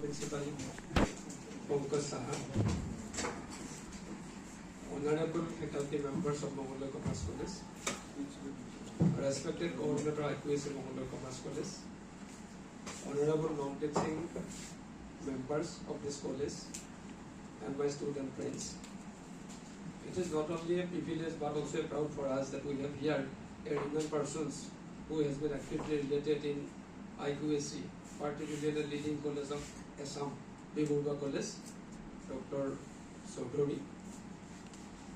Principal Pankaj Saha, Honorable Faculty Members of Mongoloi Commerce College, Respected Coordinator IQAC Mongoloi Commerce College, Honorable non-teaching members of this college, and my student friends. It is not only a privilege but also a proud for us that we have here a renowned persons who has been actively related in IQAC, particularly the leading college of Assam, Bibulba College, Dr. Chaudhary.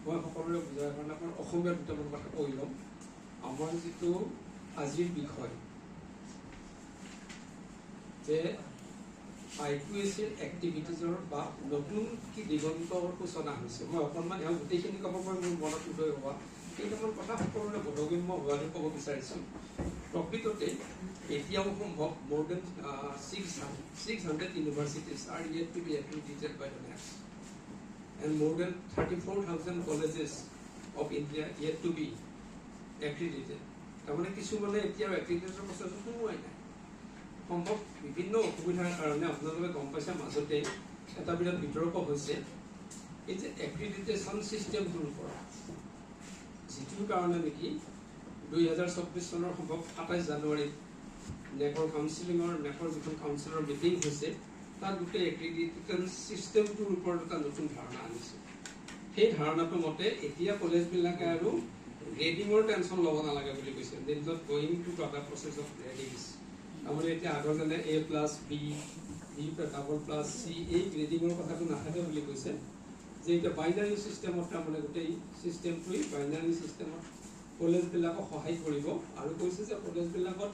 মই সকলোৰে বুজাৰ কাৰণে আপোনাৰ অসমীয়া দুটামান কথা কৈ ল'ম। আমাৰ যিটো আজিৰ বিষয় যে IQACৰ এক্টিভিটিজৰ বা নতুন কি দিগন্তৰ সূচনা হৈছে, মই অকণমান ইয়াৰ গোটেইখিনি ক'ব মই মোৰ মনত উদয় হোৱা কেইটামান কথা সকলোৰে বোধগম্য হোৱাটো ক'ব বিচাৰিছোঁ। প্ৰকৃততে এতিয়াও সম্ভৱ more than 600 universities are yet to be accredited by the NAAC, and more than 34,000 colleges of India yet to be accredited. তাৰমানে কিছুমানে এতিয়াও accreditation প্ৰচেছত সোমোৱাই নাই। সম্ভৱ বিভিন্ন অসুবিধাৰ কাৰণে আপোনালোকে গম পাইছে মাজতে এটা বিৰাট বিতৰ্ক হৈছে এই যে এক্ৰিডিটেশ্যন চিষ্টেমটোৰ ওপৰত, যিটোৰ কাৰণে নেকি 2024 চনৰ সম্ভৱ 27 জানুৱাৰীত নেকৰ যিখন কাউন্সিলৰ মিটিং হৈছে তাত গোটেই এক্ৰিডিটেশ্যন চিষ্টেমটোৰ ওপৰত এটা নতুন ধাৰণা আনিছে। সেই ধাৰণাটো মতে এতিয়া কলেজবিলাকে আৰু গ্ৰেডিঙৰ টেনশ্যন ল'ব নালাগে বুলি কৈছে। They is not going to the process of gradings. তাৰমানে এতিয়া আগৰ যেনে A+B, B++C এই গ্ৰেডিঙৰ কথাটো নাথাকে বুলি কৈছে, যে এতিয়া বাইনাৰী ছিষ্টেমত তাৰমানে গোটেই ছিষ্টেমটোৱেই বাইনাৰী ছিষ্টেমত কলেজবিলাকক সহায় কৰিব। আৰু কৈছে যে কলেজবিলাকত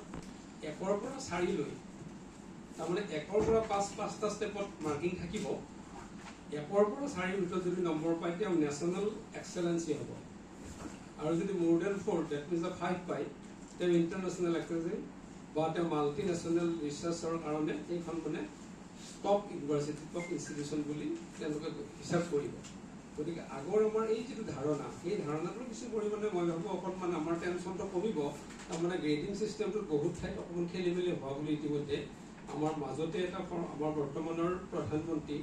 1ৰ পৰা 4 লৈ তাৰমানে 1ৰ পৰা 5টা ষ্টেপত মাৰ্কিং থাকিব। 1ৰ পৰা 4ৰ ভিতৰত যদি নম্বৰ পায় তেওঁ নেশ্যনেল এক্সেলেঞ্চি হ'ব, আৰু যদি more than 4 that means 5 পায় তেওঁ ইণ্টাৰনেশ্যনেল এক্সেলেঞ্চি বা তেওঁ মাল্টি নেশ্যনেল ৰিচাৰ্চৰ কাৰণে এইখন মানে টপ ইউনিভাৰ্চিটি টপ ইনষ্টিটিউশ্যন বুলি তেওঁলোকে হিচাপ কৰিব। গতিকে আগৰ আমাৰ এই যিটো ধাৰণা সেই ধাৰণাটো কিছু পৰিমাণে মই ভাবোঁ অকণমান আমাৰ টেনশ্যনটো কমিব। তাৰমানে গ্ৰেডিং ছিষ্টেমটোত বহুত ঠাইত অকণমান খেলি মেলি হোৱা বুলি ইতিমধ্যে আমাৰ মাজতে এটা আমাৰ বৰ্তমানৰ প্ৰধানমন্ত্ৰী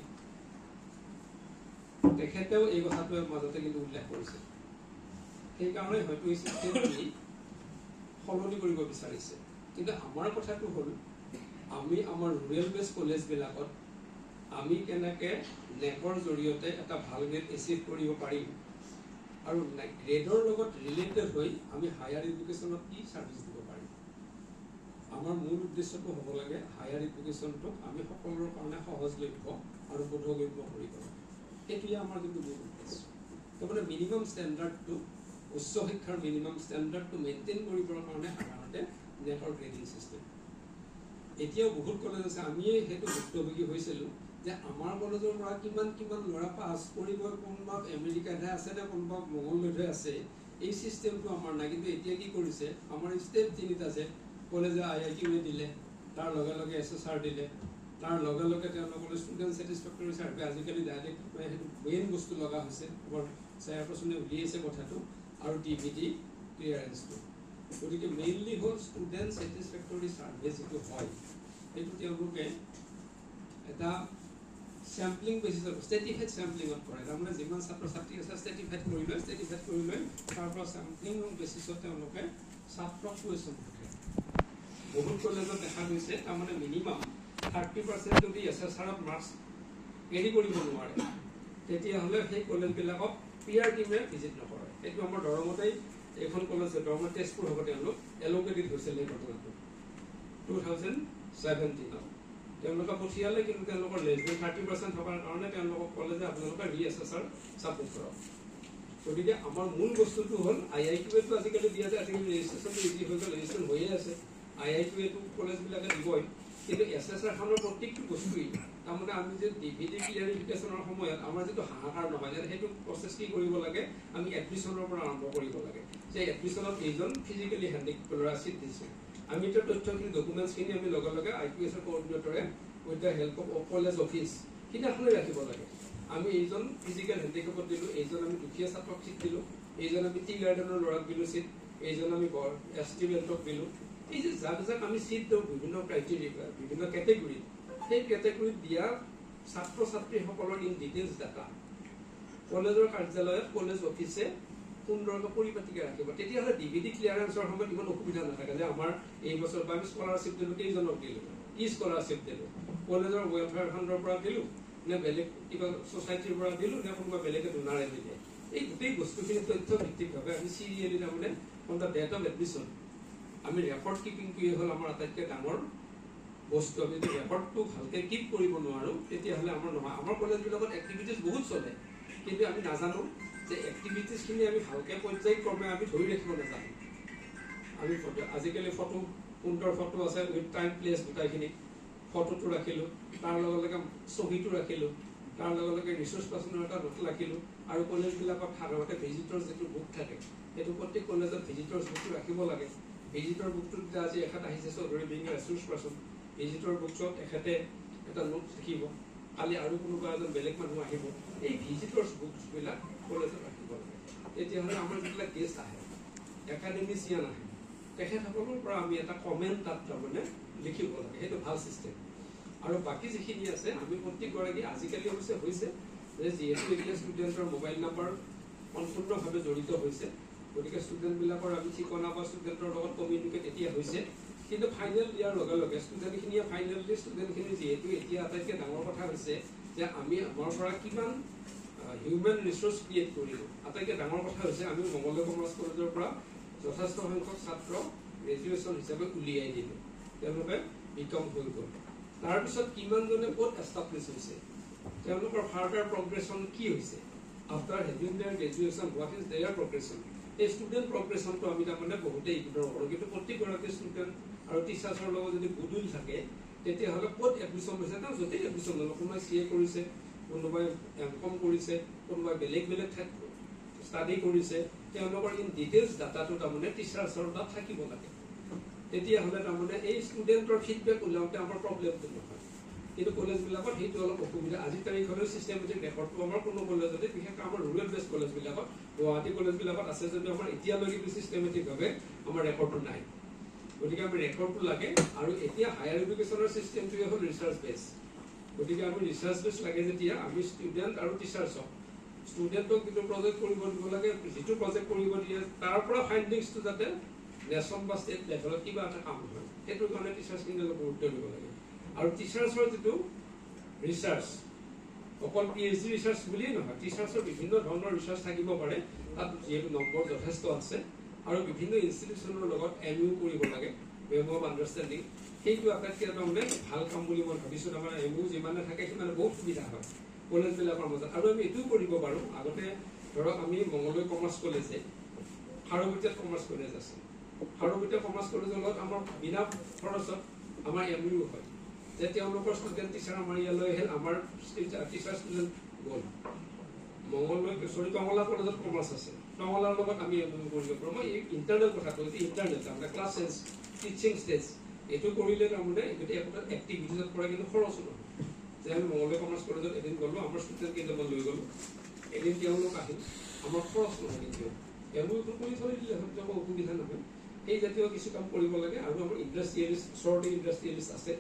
তেখেতেও এই কথাটোৱে মাজতে কিন্তু উল্লেখ কৰিছে। সেইকাৰণে হয়তো এই ছিষ্টেমটো সলনি কৰিব বিচাৰিছে। কিন্তু আমাৰ কথাটো হ'ল আমি আমাৰ ৰুৰেল বেছ কলেজবিলাকত আমি কেনেকৈ নেকৰ জৰিয়তে এটা ভাল গ্ৰেড এচিভ কৰিব পাৰিম, আৰু গ্ৰেডৰ লগত ৰিলেটেড হৈ আমি হায়াৰ এডুকেশ্যনত কি ছাৰ্ভিচ দিব পাৰিম। আমাৰ মূল উদ্দেশ্যটো হ'ব লাগে হায়াৰ এডুকেশ্যনটোক আমি সকলোৰে কাৰণে সহজলভ্য আৰু বোধগম্য কৰিব লাগে। সেইটোৱে আমাৰ কিন্তু মূল উদ্দেশ্য। তাৰমানে মিনিমাম ষ্টেণ্ডাৰ্ডটো উচ্চ শিক্ষাৰ মিনিমাম ষ্টেণ্ডাৰ্ডটো মেইনটেইন কৰিবৰ কাৰণে সাধাৰণতে নেটৰ গ্ৰেডিং ছিষ্টেম। এতিয়াও বহুত কলেজ আছে, আমিয়ে সেইটো ভুক্তভোগী হৈছিলোঁ যে আমাৰ কলেজৰ পৰা কিমান ল'ৰা পাছ কৰিব, কোনোবা আমেৰিকাতহে আছে নে কোনোবা মংগলদৈতহে আছে, এই ছিষ্টেমটো আমাৰ নাই। কিন্তু এতিয়া কি কৰিছে, আমাৰ ষ্টেপ 3টা আছে। কলেজে IIQA দিলে, তাৰ লগে লগে SSR দিলে, তাৰ লগে লগে তেওঁলোকৰ ষ্টুডেণ্ট ছেটিছফেক্টৰী চাৰ্ভে আজিকালি ডাইৰেক্ট সেইটো মেইন বস্তু লগা হৈছে। আমাৰ চেয়াৰপাৰ্চনে উলিয়াইছে কথাটো, আৰু DVD ক্লিয়াৰেঞ্চটো। গতিকে মেইনলি হ'ল ষ্টুডেণ্ট ছেটিছফেক্টৰী চাৰ্ভে যিটো হয় সেইটো তেওঁলোকে এটা চেম্পলিং বেচিছত ষ্টেটিফাইড চেম্পলিঙত কৰে। তাৰমানে যিমান ছাত্ৰ ছাত্ৰী আছে ষ্টেটিফাইড কৰি লৈ তাৰ পৰা চেম্পলিং বেচিছত তেওঁলোকে ছাত্ৰক কুৱেশ্যন সোধে। বহুত কলেজত দেখা গৈছে তাৰমানে মিনিমাম 30% যদি SSRত মাৰ্কছ কেৰি কৰিব নোৱাৰে তেতিয়াহ'লে সেই কলেজবিলাকক PR টিমে ভিজিট নকৰে। এইটো আমাৰ দৰঙতেই এইখন কলেজ দৰঙত তেজপুৰ হ'ব তেওঁলোক এলোকেটেড হৈছিল এই ঘটনাটো 2017ত। তেওঁলোকে পঠিয়ালে, কিন্তু তেওঁলোকৰ লেছ দেন 30% থকাৰ কাৰণে তেওঁলোকক ক'লে যে আপোনালোকে ৰি-এছেছাৰ ছাপোৰ্ট কৰক। গতিকে আমাৰ মূল বস্তুটো হ'ল IIQAটো আজিকালি দিয়া যায়, আজিকালি ৰেজিষ্ট্ৰেশ্যনটো ইজি হৈ গ'ল, ৰেজিষ্ট্ৰেশ্যন হৈয়ে আছে। IIQAটো কলেজবিলাকে দিবই, কিন্তু SSRখনৰ প্ৰত্যেকটো বস্তুৱেই তাৰমানে আমি যে DVD ক্লিয়াৰিফিকেশ্যনৰ সময়ত আমাৰ যিটো হাহাকাৰ নহয় যে সেইটো প্ৰচেছ কি কৰিব লাগে, আমি এডমিশ্যনৰ পৰা আৰম্ভ কৰিব লাগে। যে এডমিশ্যনত এইজন ফিজিকেলি হেণ্ডিকেপ্ড ল'ৰা চিট দিছে, আমি এতিয়া তথ্যখিনি ডকুমেণ্টছখিনি আমি লগে লগে IQACৰ কোঅৰ্ডিনেটৰে with the help of college office সিদিনাখনেই ৰাখিব লাগে। আমি এইজন ফিজিকেল হেণ্ডিকেপত দিলোঁ, এইজন আমি দুখীয়া ছাত্ৰক চিট দিলোঁ, এইজন আমি টি গাৰ্ডেনৰ ল'ৰাক দিলোঁ চিট, এইজন আমি ST বেল্টক দিলোঁ। এই যে যাক আমি চিট দিওঁ বিভিন্ন ক্ৰাইটেৰিয়া বিভিন্ন কেটেগৰী, সেই কেটেগৰীত দিয়া ছাত্ৰ ছাত্ৰীসকলৰ ইন ডিটেইলছ ডাটা কলেজৰ কাৰ্যালয়ত কলেজ অফিচে সুন্দৰকৈ পৰিপাটিকৈ ৰাখিব। তেতিয়াহ'লে ডিভিডি ক্লিয়াৰেন্সৰ সময়ত ইমান অসুবিধা নাথাকে যে আমাৰ এই বছৰ বা আমি স্কলাৰশ্বিপ দিলোঁ, কেইজনক দিলোঁ, কি স্কলাৰশ্বিপ দিলোঁ, কলেজৰ ৱেলফেয়াৰ ফাণ্ডৰ পৰা দিলোঁ নে বেলেগ কিবা ছ'চাইটিৰ পৰা দিলোঁ নে কোনোবা বেলেগে ডোনাৰে দিলে। এই গোটেই বস্তুখিনি তথ্য ভিত্তিকভাৱে আমি চিৰিয়েলি তাৰমানে on the date of admission আমি ৰেকৰ্ড কিপিংটোৱে হ'ল আমাৰ আটাইতকৈ ডাঙৰ বস্তু। আমি যদি ৰেকৰ্ডটো ভালকৈ কিপ কৰিব নোৱাৰোঁ তেতিয়াহ'লে আমাৰ নহয়। আমাৰ কলেজবিলাকত এক্টিভিটিজ বহুত চলে, কিন্তু আমি নাজানো যে এক্টিভিটিজখিনি আমি ভালকৈ পৰ্যায়ক্ৰমে আমি ধৰি ৰাখিব নাজানো। আমি আজিকালি ফটো সুন্দৰ ফটো আছে উইথ টাইম প্লেচ গোটাইখিনি ফটোটো ৰাখিলোঁ, তাৰ লগে লগে ছবিটো ৰাখিলোঁ, তাৰ লগে লগে ৰিচোৰ্চ পাৰ্চনৰ এটা নোট ৰাখিলোঁ। আৰু কলেজবিলাকত সাধাৰণতে ভিজিটৰ যিটো বুক থাকে সেইটো প্ৰত্যেক কলেজত ভিজিটৰ বুকটো ৰাখিব লাগে। ভিজিটৰ বুকটোত এতিয়া আজি এখেত আহিছে Choudhury being resource person, visitor বুকছত এখেতে এটা নোট লিখিব, কালি আৰু কোনোবা এজন বেলেগ মানুহ আহিব। এই ভিজিটৰ্ছ বুকছবিলাক কলেজত ৰাখিব লাগে। তেতিয়াহ'লে আমাৰ যিবিলাক গেষ্ট আহে একাডেমিচিয়ান আহে তেখেতসকলৰ পৰা আমি এটা কমেণ্ট তাত তাৰমানে লিখিব লাগে, সেইটো ভাল চিষ্টেম। আৰু বাকী যিখিনি আছে আমি প্ৰত্যেকগৰাকী আজিকালি অৱশ্যে হৈছে যে যিহেতু এতিয়া ষ্টুডেণ্টৰ মোবাইল নাম্বাৰ সম্পূৰ্ণভাৱে জড়িত হৈছে, গতিকে ষ্টুডেণ্টবিলাকৰ আমি ঠিকনা বা ষ্টুডেণ্টৰ লগত কমিউনিকেট এতিয়া হৈছে। কিন্তু ফাইনেল দিয়াৰ লগে লগে ষ্টুডেণ্টখিনিয়ে ফাইনেল দি ষ্টুডেণ্টখিনি যিহেতু এতিয়া আটাইতকৈ ডাঙৰ কথা হৈছে যে আমি আমাৰ পৰা কিমান হিউমেন ৰিচোৰ্চ ক্ৰিয়েট কৰিলোঁ। আটাইতকৈ ডাঙৰ কথা হৈছে আমি মংগলদৈ কমাৰ্চ কলেজৰ পৰা যথেষ্ট সংখ্যক ছাত্ৰ গ্ৰেজুৱেশ্যন হিচাপে উলিয়াই দিলোঁ, তেওঁলোকে বিকম হৈ গ'ল। তাৰপিছত কিমানজনে ক'ত এষ্টাব্লিছ হৈছে, তেওঁলোকৰ ফাৰ্ডাৰ প্ৰগ্ৰেশ্যন কি হৈছে, after having their graduation what is their progression. এই ষ্টুডেণ্ট প্ৰগ্ৰেশ্যনটো আমি তাৰমানে বহুতেই ইগন'ৰ কৰোঁ। কিন্তু প্ৰত্যেকগৰাকী ষ্টুডেণ্ট আৰু টিচাৰ্ছৰ লগত যদি গুডউইল থাকে তেতিয়াহ'লে ক'ত এডমিশ্যন হৈছে, তেওঁ য'তেই এডমিশ্যন ল'ব, কোনোবাই CA কৰিছে, কোনোবাই MCom কৰিছে, কোনোবাই বেলেগ বেলেগ ঠাইত ষ্টাডি কৰিছে, তেওঁলোকৰ ইন ডিটেইলছ ডাটাটো তাৰমানে টিচাৰ্ছৰ তাত থাকিব লাগে। তেতিয়াহ'লে তাৰমানে এই ষ্টুডেণ্টৰ ফিডবেক ওলাওঁতে আমাৰ প্ৰব্লেমটো নহয়। কিন্তু কলেজবিলাকত সেইটো অলপ অসুবিধা। আজিৰ তাৰিখলৈ ছিষ্টেমেটিক ৰেকৰ্ডটো আমাৰ কোনো কলেজতে, বিশেষকৈ আমাৰ ৰুৰেল বেষ্ট কলেজবিলাকত, গুৱাহাটী কলেজবিলাকত আছে যদিও আমাৰ এতিয়ালৈকে ছিষ্টেমেটিকভাৱে আমাৰ ৰেকৰ্ডটো নাই। গতিকে আমি ৰেকৰ্ডটো লাগে। আৰু এতিয়া হায়াৰ এডুকেশ্যনৰ ছিষ্টেমটোৱে হ'ল ৰিচাৰ্চ বেছ। গতিকে আমি ৰিচাৰ্চ বেছ লাগে যেতিয়া আমি ষ্টুডেণ্ট আৰু টিচাৰ্ছক, ষ্টুডেণ্টক যিটো প্ৰজেক্ট কৰিব দিব লাগে, যিটো প্ৰজেক্ট কৰিব দিয়ে তাৰ পৰা ফাইণ্ডিংছটো যাতে নেশ্যন বা ষ্টেট লেভেলত কিবা এটা কাম হয়, সেইটোৰ কাৰণে টিচাৰ্ছখিনি অলপ গুৰুত্ব দিব লাগে। আৰু টিচাৰ্ছৰ যিটো ৰিচাৰ্চ, অকল PhD ৰিচাৰ্চ বুলিয়েই নহয়, টিচাৰ্ছৰ বিভিন্ন ধৰণৰ ৰিচাৰ্চ থাকিব পাৰে। তাত যিহেতু নম্বৰ যথেষ্ট আছে আৰু বিভিন্ন ইনষ্টিটিউশ্যনৰ লগত MOU কৰিব লাগে, মেমো অফ আণ্ডাৰষ্টেণ্ডিং। সেইটো আটাইতকৈ তাৰমানে ভাল কাম বুলি মই ভাবিছোঁ। তাৰমানে MOU যিমানে থাকে সিমানে বহুত সুবিধা হয় কলেজবিলাকৰ মাজত। আৰু আমি এইটোও কৰিব পাৰোঁ, আগতে ধৰক আমি মংগলদৈ কমাৰ্চ কলেজে খাৰুপেটীয়াত কমাৰ্চ কলেজ আছে, খাৰুপেটীয়া কমাৰ্চ কলেজৰ লগত আমাৰ বিনা খৰচত আমাৰ MOU হয় যে তেওঁলোকৰ ষ্টুডেণ্ট টিচাৰ আমাৰ ইয়ালৈ আহিল, আমাৰ টিচাৰ ষ্টুডেণ্ট গ'ল। টঙলা কলেজত কমাৰ্চ আছে, টঙলাৰ লগত আমি MOU কৰিব পাৰোঁ। মই এই ইণ্টাৰনেল কথা কৈছোঁ, ইণ্টাৰনেল তাৰমানে ক্লাছ চেঞ্জ, টিচিং ষ্টেজ এইটো কৰিলে তাৰমানে গোটেই একোটা এক্টিভিটিজত পৰা কিন্তু খৰচো নহয়। যে আমি মংগলদৈ কমাৰ্চ কলেজত এদিন গ'লোঁ, আমাৰ ষ্টুডেণ্ট কেইটামান লৈ গ'লোঁ, এদিন তেওঁলোক আহিল, আমাৰ খৰচ নহয়। কিন্তু MOUটো কৰি থৈ দিলে হয়তো একো অসুবিধা নহয়। সেই জাতীয় কিছু কাম কৰিব লাগে। আৰু আমাৰ ইণ্ডাষ্ট্ৰিয়েলিষ্ট, ওচৰতে ইণ্ডাষ্ট্ৰিয়েলিষ্ট আছে,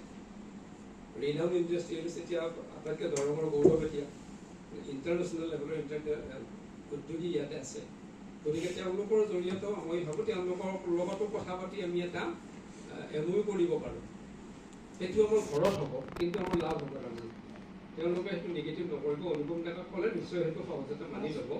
ৰিনাউন ইণ্ডাষ্ট্ৰিয়েলিষ্ট এতিয়া আটাইতকৈ দৰঙৰ গৌৰৱ। এতিয়া ইণ্টাৰনেশ্যনেল লেভেলৰ উদ্যোগী ইয়াতে আছে। গতিকে তেওঁলোকৰ জৰিয়তেও মই ভাবোঁ তেওঁলোকৰ লগতো কথা পাতি আমি এটা MOU কৰিব পাৰোঁ। সেইটো আমাৰ ঘৰত হ'ব, কিন্তু আমাৰ লাভ হ'ব তাৰমানে। তেওঁলোকে সেইটো নিগেটিভ নকৰিব, অনুপম ডেকাক ক'লে নিশ্চয় সেইটো সহজতে মানি ল'ব।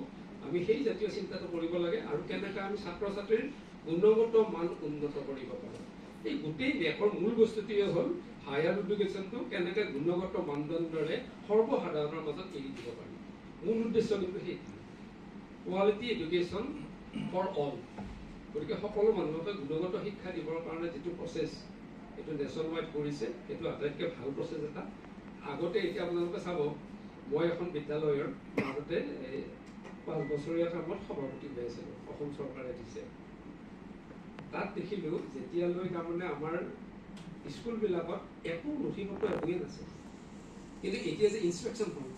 আমি সেই জাতীয় চিন্তাটো কৰিব লাগে। আৰু কেনেকৈ আমি ছাত্ৰ ছাত্ৰীৰ গুণগত মান উন্নত কৰিব পাৰোঁ, এই গোটেই দেশৰ মূল বস্তুটোৱে হ'ল হায়াৰ এডুকেশ্যনটো কেনেকৈ গুণগত মানদণ্ডৰে সৰ্বসাধাৰণৰ মাজত এৰি দিব পাৰি। মূল উদ্দেশ্য কিন্তু সেইটো, কোৱালিটি এডুকেশ্যন ফৰ অল। গতিকে সকলো মানুহকে গুণগত শিক্ষা দিবৰ কাৰণে যিটো প্ৰচেছ এইটো নেশ্যন ৱাইড কৰিছে, সেইটো আটাইতকৈ ভাল প্ৰচেছ এটা। আগতে এতিয়া আপোনালোকে চাব, মই এখন বিদ্যালয়ৰ মাজতে 5 বছৰীয়া কামত সভাপতি হৈ আছিলোঁ, অসম চৰকাৰে দিছে। তাত দেখিলোঁ যেতিয়ালৈ তাৰমানে আমাৰ স্কুলবিলাকত একো নথি-পত্ৰ একোৱেই নাছিল, কিন্তু এতিয়া যে ইনষ্ট্ৰাকশ্যন হ'ল,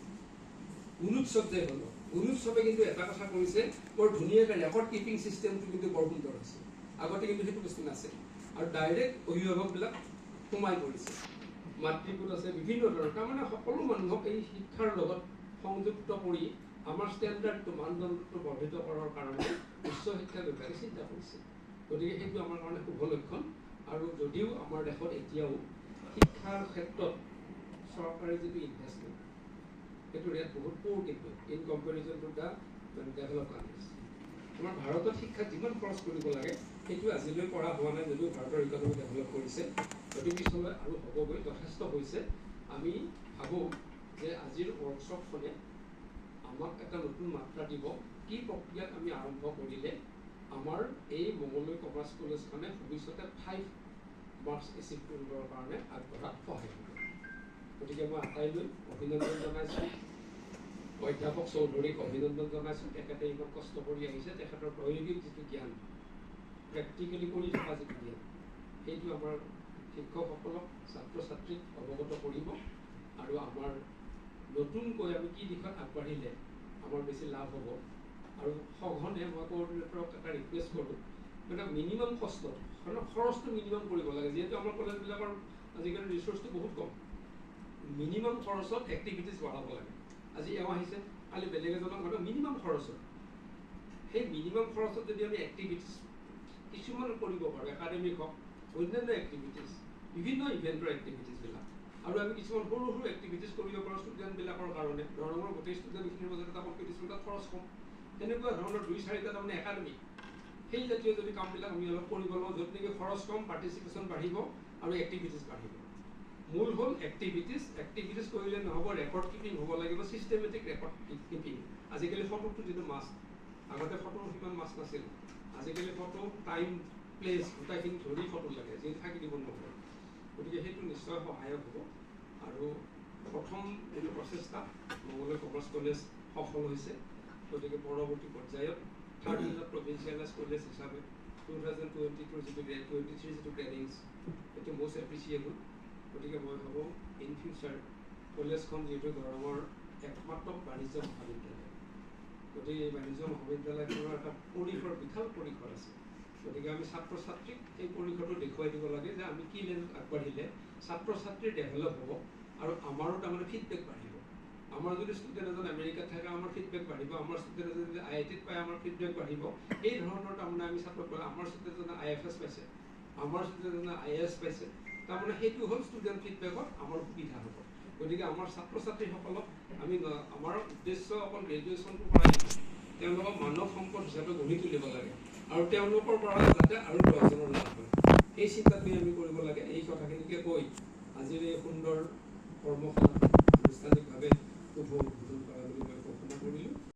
গুণোৎসৱ যে হ'ল, গুণোৎসৱে কিন্তু এটা কথা কৰিছে, বৰ ধুনীয়াকৈ ৰেকৰ্ড কিপিং ছিষ্টেমটো কিন্তু বৰ সুন্দৰ হৈছে। আগতে কিন্তু সেইটো বস্তু নাছিল। আৰু ডাইৰেক্ট অভিভাৱকবিলাক সোমাই পৰিছে। মাতৃগোট আছে, বিভিন্ন ধৰণৰ তাৰমানে সকলো মানুহক এই শিক্ষাৰ লগত সংযুক্ত কৰি আমাৰ ষ্টেণ্ডাৰ্ডটো মানদণ্ডটো বৰ্ধিত কৰাৰ কাৰণে উচ্চ শিক্ষা বিভাগে চিন্তা কৰিছে। গতিকে সেইটো আমাৰ কাৰণে শুভ লক্ষণ। আৰু যদিও আমাৰ দেশত এতিয়াও শিক্ষাৰ ক্ষেত্ৰত চৰকাৰী যিটো ইনভেষ্টমেণ্ট সেইটো ৰেট বহুত প'ৰ, কিন্তু in comparison to the develop countries. আমাৰ ভাৰতত শিক্ষাত যিমান খৰচ কৰিব লাগে সেইটো আজিলৈ কৰা হোৱা নাই, যদিও ভাৰতৰ ইকনমি ডেভেলপ কৰিছে, গতিকে পিছলৈ আৰু হ'বগৈ, যথেষ্ট হৈছে। আমি ভাবোঁ যে আজিৰ ৱৰ্কশ্বপখনে আমাক এটা নতুন মাত্ৰা দিব, কি প্ৰক্ৰিয়াত আমি আৰম্ভ কৰিলে আমাৰ এই মঙলদৈ কমাৰ্চ কলেজখনে ভৱিষ্যতে 5 মাৰ্কছ এচিভ কৰিবৰ কাৰণে আগবঢ়াত সহায় কৰিব। গতিকে মই আটাইলৈ অভিনন্দন জনাইছোঁ, অধ্যাপক চৌধুৰীক অভিনন্দন জনাইছোঁ। তেখেতে ইমান কষ্ট কৰি আহিছে, তেখেতৰ প্ৰায়োগিক যিটো জ্ঞান, প্ৰেক্টিকেলি কৰি থকা যিটো জ্ঞান, সেইটো আমাৰ শিক্ষকসকলক ছাত্ৰ ছাত্ৰীক অৱগত কৰিব। আৰু আমাৰ নতুনকৈ আমি কি দিশত আগবাঢ়িলে আমাৰ বেছি লাভ হ'ব। আৰু সঘনে মই কোঅৰ্ডিনেটৰক এটা ৰিকুৱেষ্ট কৰোঁ, মানে মিনিমাম কষ্টত খৰচটো মিনিমাম কৰিব লাগে, যিহেতু আমাৰ কলেজবিলাকৰ আজিকালি ৰিচোৰ্চটো বহুত কম। মিনিমাম খৰচত এক্টিভিটিজ বঢ়াব লাগে। আজি এওঁ আহিছে, কালি বেলেগ এজনক মানে মিনিমাম খৰচত, সেই মিনিমাম খৰচত যদি আমি এক্টিভিটিজ কিছুমান কৰিব পাৰোঁ, একাডেমিক হওক, অন্যান্য এক্টিভিটিজ, বিভিন্ন ইভেণ্টৰ এক্টিভিটিজবিলাক, আৰু আমি কিছুমান সৰু সৰু এক্টিভিটিজ কৰিব পাৰোঁ ষ্টুডেণ্টবিলাকৰ কাৰণে, ধৰণৰ গোটেই ষ্টুডেণ্টখিনিৰ মাজত এটা কম্পিটিশ্যন, তাত খৰচ কম, তেনেকুৱা ধৰণৰ 2-4টা তাৰমানে একাডেমি, সেই জাতীয় যদি কামবিলাক আমি অলপ কৰিব লওঁ, য'ত নেকি খৰচ কম, পাৰ্টিচিপেশ্যন বাঢ়িব আৰু এক্টিভিটিজ বাঢ়িব। মূল হ'ল এক্টিভিটিজ কৰিলে নহ'ব, ৰেকৰ্ড কিপিং হ'ব লাগিব, ছিষ্টেমেটিক ৰেকৰ্ড কিপিং। আজিকালি ফটোটো যিটো মাছ, আগতে ফটোৰ সিমান মাছ নাছিল, আজিকালি ফটো টাইম প্লেচ গোটাইখিনি ধৰি ফটো লাগে, যিহেতু থাকি দিব নোৱাৰে। গতিকে সেইটো নিশ্চয় সহায়ক হ'ব। আৰু প্ৰথম যিটো প্ৰচেষ্টা মঙলদৈ কমাৰ্চ কলেজ সফল হৈছে, গতিকে পৰৱৰ্তী পৰ্যায়ত 3rd প্ৰভিঞ্চিয়েলাইজ কলেজ হিচাপে 2022 যিটো 23 যিটো গ্ৰেডিংছ, সেইটো মষ্ট এপ্ৰিচিয়েবল। গতিকে মই ভাবোঁ ইন ফিউচাৰ কলেজখন যিহেতু দৰঙৰ একমাত্ৰ বাণিজ্য মহাবিদ্যালয়, গতিকে এই বাণিজ্য মহাবিদ্যালয়খনৰ এটা পৰিসৰ, বিশাল পৰিসৰ আছে। গতিকে আমি ছাত্ৰ ছাত্ৰীক এই পৰিসৰটো দেখুৱাই দিব লাগে যে আমি কি লেনত আগবাঢ়িলে ছাত্ৰ ছাত্ৰীৰ ডেভেলপ হ'ব আৰু আমাৰো তাৰমানে ফিডবেক বাঢ়িব। আমাৰ যদি ষ্টুডেণ্ট এজন আমেৰিকাত থাকে আমাৰ ফিডবেক বাঢ়িব, আমাৰ ষ্টুডেণ্ট এজন যদি IITত পায় আমাৰ ফিডবেক বাঢ়িব। এই ধৰণৰ তাৰমানে আমি ছাত্ৰক আমাৰ ষ্টুডেণ্ট এজনে IFS পাইছে, আমাৰ ষ্টুডেণ্ট এজনে IAS পাইছে, তাৰমানে সেইটো হ'ল ষ্টুডেণ্ট ফিডবেকত আমাৰ সুবিধা হ'ব। গতিকে আমাৰ ছাত্ৰ ছাত্ৰীসকলক আমি আমাৰ উদ্দেশ্য অকল গ্ৰেজুৱেশ্যনটো কৰাই নহয়, তেওঁলোকক মানৱ সম্পদ হিচাপে গঢ়ি তুলিব লাগে আৰু তেওঁলোকৰ পৰা যাতে আৰু 10জনৰ লাভ হয়, এই চিন্তাটোৱে আমি কৰিব লাগে। এই কথাখিনিকে কৈ আজিৰ এই সুন্দৰ কৰ্মশালা